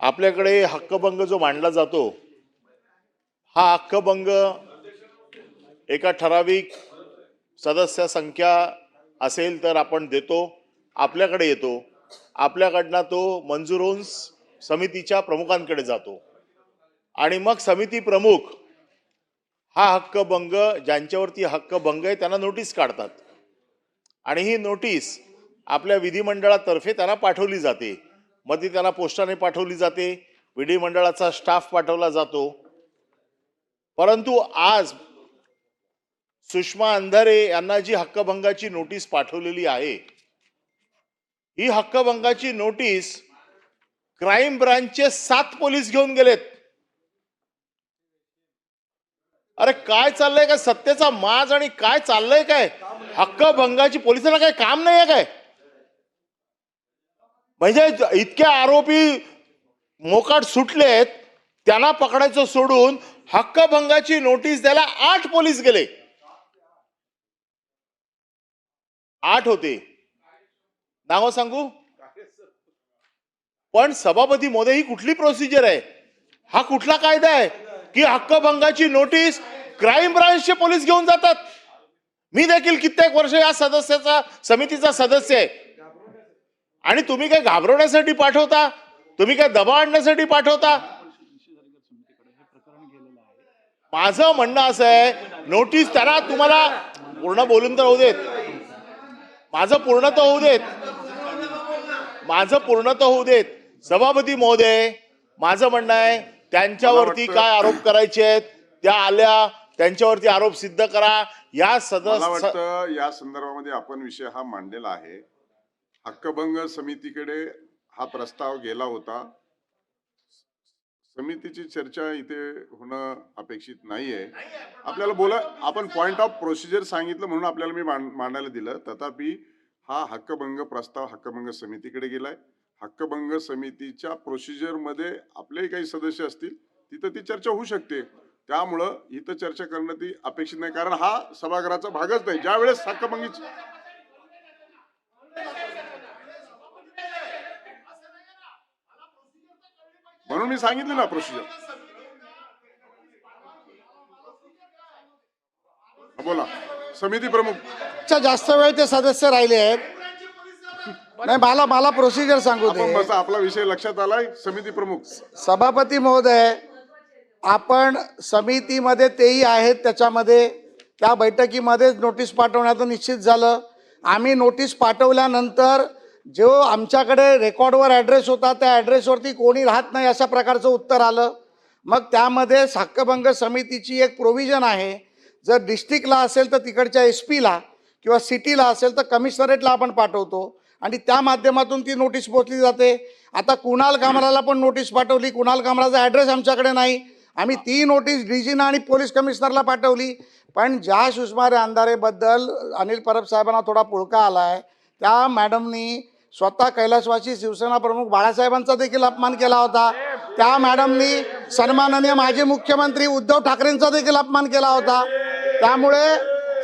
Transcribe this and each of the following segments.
आपल्याकडे हक्कभंग जो मांडला जातो हा हक्कभंग एका ठराविक सदस्य संख्या असेल तर आपण देतो, आपल्याकडे येतो, आपल्याकडनं तो मंजूर होऊन समितीच्या प्रमुखांकडे जातो आणि मग समिती प्रमुख हा हक्कभंग ज्यांच्यावरती हक्कभंग आहे त्यांना नोटीस काढतात आणि ही नोटीस आपल्या विधिमंडळातर्फे त्यांना पाठवली जाते। मग ती त्यांना पोस्टाने पाठवली जाते, विधिमंडळाचा स्टाफ पाठवला जातो। परंतु आज सुषमा अंधारे यांना जी हक्कभंगाची नोटीस पाठवलेली आहे ही हक्कभंगाची नोटीस क्राइम ब्रांचचे 7 पोलीस घेऊन गेलेत। अरे काय चाललंय काय? सत्तेचा माज आणि काय चाललंय काय? हक्कभंगाची पोलिसांना काय काम नाहीये काय? म्हणजे इतके आरोपी मोकाट सुटलेत, त्यांना पकडायचं सोडून हक्कभंगाची नोटीस द्यायला 8 पोलीस गेले। 8 होते, नाव सांगू? पण सभापती महोदय ही कुठली प्रोसिजर आहे? हा कुठला कायदा आहे की हक्कभंगाची नोटीस क्राइम ब्रांचचे पोलीस घेऊन जातात? मी देखील कित्येक वर्ष या समितीचा सदस्य आहे आणि तुम्ही काय घाबरवण्यासाठी पाठवता? तुम्ही काय दबाव आणण्यासाठी पाठवता? माझं म्हणणं असं आहे, नोटीस त्यांना तुम्हाला पूर्ण बोलून तर होऊ देत, माझं पूर्ण तर होऊ देत। सभापती महोदय, माझं म्हणणं आहे त्यांच्यावरती काय आरोप करायचे आहेत त्या आल्या, त्यांच्यावरती आरोप सिद्ध करा। या सदस्य या संदर्भामध्ये आपण विषय हा मांडलेला आहे। हक्कभंग समितीकडे हा प्रस्ताव गेला होता। समितीची चर्चा इथे होणं अपेक्षित नाहीये। आपल्याला बोला, आपण पॉइंट ऑफ प्रोसिजर सांगितलं म्हणून आपल्याला मी मांडायला दिलं। तथापि हा हक्कभंग प्रस्ताव हक्कभंग समितीकडे गेलाय। हक्कभंग समितीच्या प्रोसिजर मध्ये आपलेही काही सदस्य असतील, तिथं ती चर्चा होऊ शकते। त्यामुळं इथं चर्चा करणं ती अपेक्षित नाही, कारण हा सभागृहाचा भागच नाही। ज्या वेळेस हक्कभंगीची म्हणून मी सांगितलं ना प्रोसिजर। बोला, समिती प्रमुख जास्त वेळ ते सदस्य राहिले आहेत। नाही, मला प्रोसिजर सांगू दे। बस आपला विषय लक्षात आलाय। समिती प्रमुख सभापती महोदय, आपण समितीमध्ये तेही आहेत, त्याच्यामध्ये त्या बैठकीमध्ये नोटीस पाठवण्याचं निश्चित झालं। आम्ही नोटीस पाठवल्यानंतर जो आमच्याकडे रेकॉर्डवर ॲड्रेस होता त्या ॲड्रेसवरती कोणी राहत नाही अशा प्रकारचं उत्तर आलं। मग त्यामध्ये हक्कभंग समितीची एक प्रोव्हिजन आहे, जर डिस्ट्रिक्टला असेल तर तिकडच्या SP ला किंवा सिटीला असेल तर कमिशनरेटला आपण पाठवतो आणि त्या माध्यमातून ती नोटीस पोचली जाते। आता कुणाल कामराला पण नोटीस पाठवली, कुणाल कामराचा ॲड्रेस आमच्याकडे नाही, आम्ही ती नोटीस DGना आणि पोलीस कमिशनरला पाठवली। पण ज्या सुषमा अंधारेबद्दल अनिल परब साहेबांना थोडा पुळका आला आहे, त्या मॅडमनी स्वतः कैलासवासी शिवसेना प्रमुख बाळासाहेबांचा देखील अपमान केला होता। त्या मॅडमनी सन्माननीय माजी मुख्यमंत्री उद्धव ठाकरेंचा देखील अपमान केला होता। त्यामुळे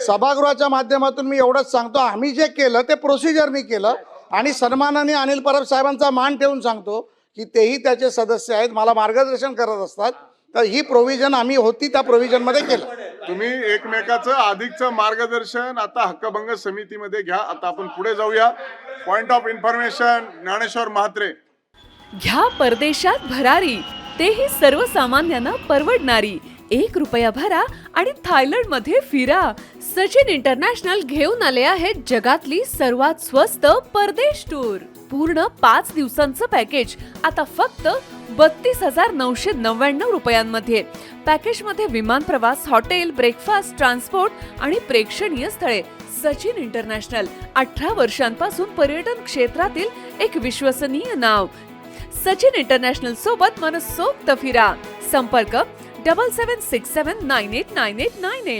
सभागृहाच्या माध्यमातून मी एवढंच सांगतो, आम्ही जे केलं ते प्रोसिजरनी केलं आणि सन्माननीय अनिल परब साहेबांचा मान ठेवून सांगतो की तेही त्याचे सदस्य आहेत, मला मार्गदर्शन करत असतात। तर ही प्रोव्हिजन आम्ही होती त्या प्रोव्हिजनमध्ये केलं। तुम्ही एकमेकाचं अधिकचं मार्गदर्शन आता हक्कभंग समितीमध्ये घ्या। आता आपण पुढे जाऊया। Point of information, Dnyaneshwar Mhatre. घ्या परदेशात भरारी, तेही सर्वसामान्यांना परवडणारी। 1 रुपया भरा आणि थायलंडमध्ये फिरा। सचिन इंटरनॅशनल घेऊन आले आहेत जगातली सर्वात स्वस्त परदेश टूर। पूर्ण 5 दिवसांचं पॅकेज आता फक्त 32,999 रुपयांमध्ये। पॅकेजमध्ये विमान प्रवास, हॉटेल, ब्रेकफास्ट, ट्रान्सपोर्ट आणि प्रेक्षणीय स्थळे। सचिन इंटरनॅशनल 18 वर्षांपासून पर्यटन क्षेत्रातील एक विश्वसनीय नाव। सचिन इंटरनॅशनल सोबत मनसोक्त फिरा। संपर्क 7767989898।